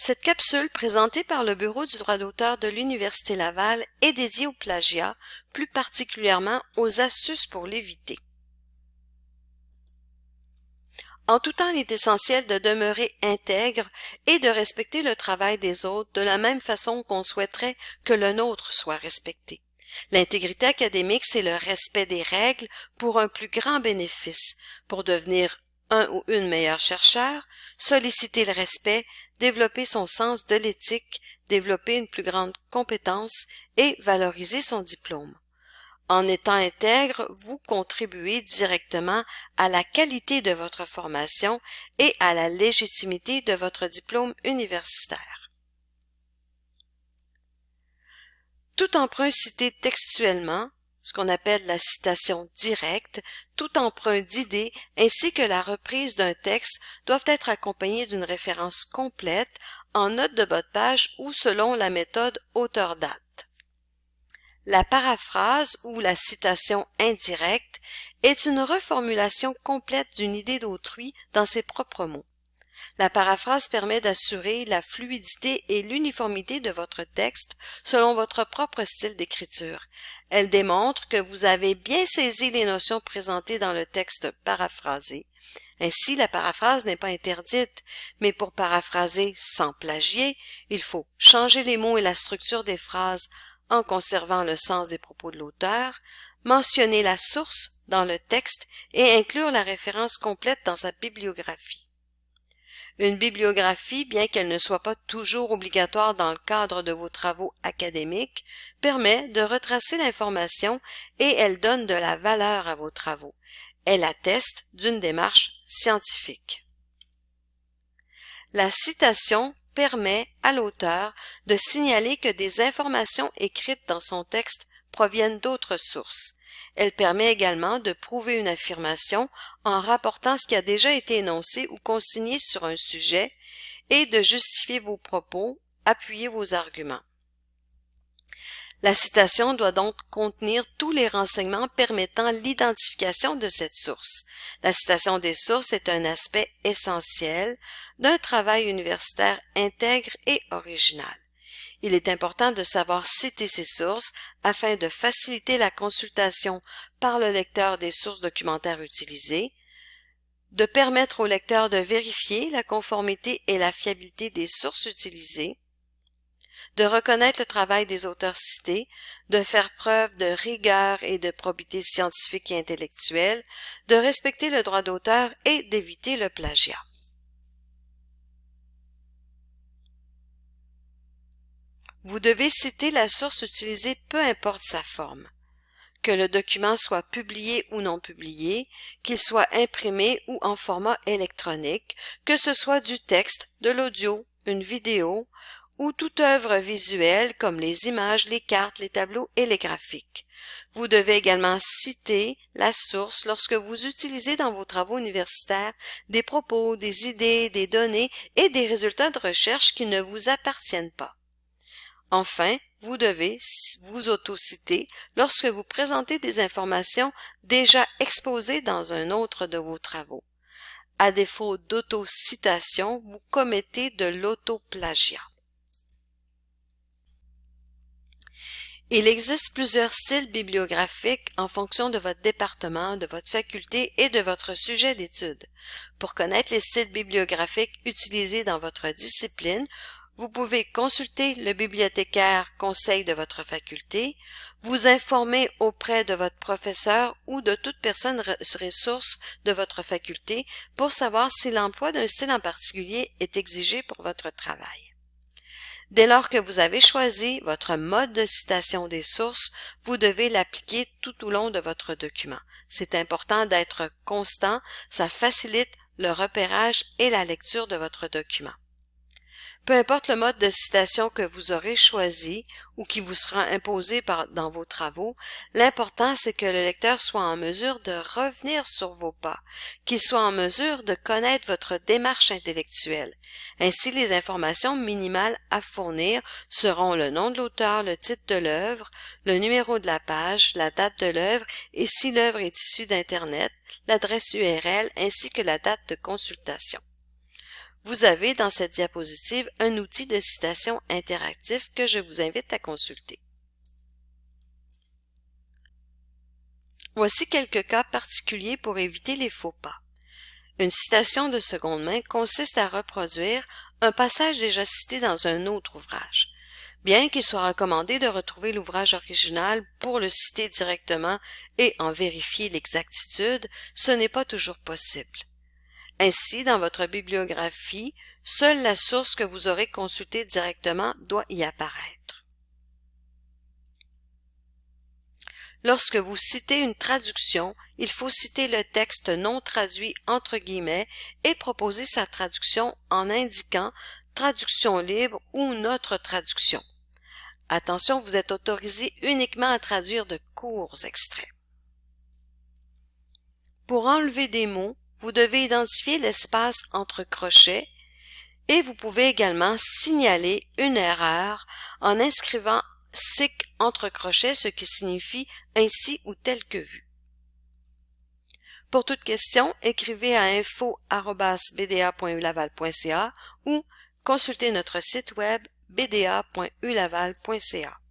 Cette capsule, présentée par le Bureau du droit d'auteur de l'Université Laval, est dédiée au plagiat, plus particulièrement aux astuces pour l'éviter. En tout temps, il est essentiel de demeurer intègre et de respecter le travail des autres de la même façon qu'on souhaiterait que le nôtre soit respecté. L'intégrité académique, c'est le respect des règles pour un plus grand bénéfice, pour devenir un ou une meilleure chercheur, solliciter le respect, développer son sens de l'éthique, développer une plus grande compétence et valoriser son diplôme. En étant intègre, vous contribuez directement à la qualité de votre formation et à la légitimité de votre diplôme universitaire. Tout emprunt cité textuellement, ce qu'on appelle la citation directe, tout emprunt d'idées ainsi que la reprise d'un texte doivent être accompagnés d'une référence complète en note de bas de page ou selon la méthode auteur-date. La paraphrase ou la citation indirecte est une reformulation complète d'une idée d'autrui dans ses propres mots. La paraphrase permet d'assurer la fluidité et l'uniformité de votre texte selon votre propre style d'écriture. Elle démontre que vous avez bien saisi les notions présentées dans le texte paraphrasé. Ainsi, la paraphrase n'est pas interdite, mais pour paraphraser sans plagier, il faut changer les mots et la structure des phrases en conservant le sens des propos de l'auteur, mentionner la source dans le texte et inclure la référence complète dans sa bibliographie. Une bibliographie, bien qu'elle ne soit pas toujours obligatoire dans le cadre de vos travaux académiques, permet de retracer l'information et elle donne de la valeur à vos travaux. Elle atteste d'une démarche scientifique. La citation permet à l'auteur de signaler que des informations écrites dans son texte proviennent d'autres sources. Elle permet également de prouver une affirmation en rapportant ce qui a déjà été énoncé ou consigné sur un sujet et de justifier vos propos, appuyer vos arguments. La citation doit donc contenir tous les renseignements permettant l'identification de cette source. La citation des sources est un aspect essentiel d'un travail universitaire intègre et original. Il est important de savoir citer ces sources afin de faciliter la consultation par le lecteur des sources documentaires utilisées, de permettre au lecteur de vérifier la conformité et la fiabilité des sources utilisées, de reconnaître le travail des auteurs cités, de faire preuve de rigueur et de probité scientifique et intellectuelle, de respecter le droit d'auteur et d'éviter le plagiat. Vous devez citer la source utilisée peu importe sa forme. Que le document soit publié ou non publié, qu'il soit imprimé ou en format électronique, que ce soit du texte, de l'audio, une vidéo, ou toute œuvre visuelle comme les images, les cartes, les tableaux et les graphiques. Vous devez également citer la source lorsque vous utilisez dans vos travaux universitaires des propos, des idées, des données et des résultats de recherche qui ne vous appartiennent pas. Enfin, vous devez vous autociter lorsque vous présentez des informations déjà exposées dans un autre de vos travaux. À défaut d'autocitation, vous commettez de l'autoplagiat. Il existe plusieurs styles bibliographiques en fonction de votre département, de votre faculté et de votre sujet d'étude. Pour connaître les styles bibliographiques utilisés dans votre discipline, vous pouvez consulter le bibliothécaire conseil de votre faculté, vous informer auprès de votre professeur ou de toute personne ressource de votre faculté pour savoir si l'emploi d'un style en particulier est exigé pour votre travail. Dès lors que vous avez choisi votre mode de citation des sources, vous devez l'appliquer tout au long de votre document. C'est important d'être constant, ça facilite le repérage et la lecture de votre document. Peu importe le mode de citation que vous aurez choisi ou qui vous sera imposé dans vos travaux, l'important c'est que le lecteur soit en mesure de revenir sur vos pas, qu'il soit en mesure de connaître votre démarche intellectuelle. Ainsi, les informations minimales à fournir seront le nom de l'auteur, le titre de l'œuvre, le numéro de la page, la date de l'œuvre et si l'œuvre est issue d'Internet, l'adresse URL ainsi que la date de consultation. Vous avez dans cette diapositive un outil de citation interactif que je vous invite à consulter. Voici quelques cas particuliers pour éviter les faux pas. Une citation de seconde main consiste à reproduire un passage déjà cité dans un autre ouvrage. Bien qu'il soit recommandé de retrouver l'ouvrage original pour le citer directement et en vérifier l'exactitude, ce n'est pas toujours possible. Ainsi, dans votre bibliographie, seule la source que vous aurez consultée directement doit y apparaître. Lorsque vous citez une traduction, il faut citer le texte non traduit entre guillemets et proposer sa traduction en indiquant « traduction libre » ou « notre traduction ». Attention, vous êtes autorisé uniquement à traduire de courts extraits. Pour enlever des mots, vous devez identifier l'espace entre crochets et vous pouvez également signaler une erreur en inscrivant « sic entre crochets », ce qui signifie « ainsi » ou « tel que vu ». Pour toute question, écrivez à info@bda.ulaval.ca ou consultez notre site web bda.ulaval.ca.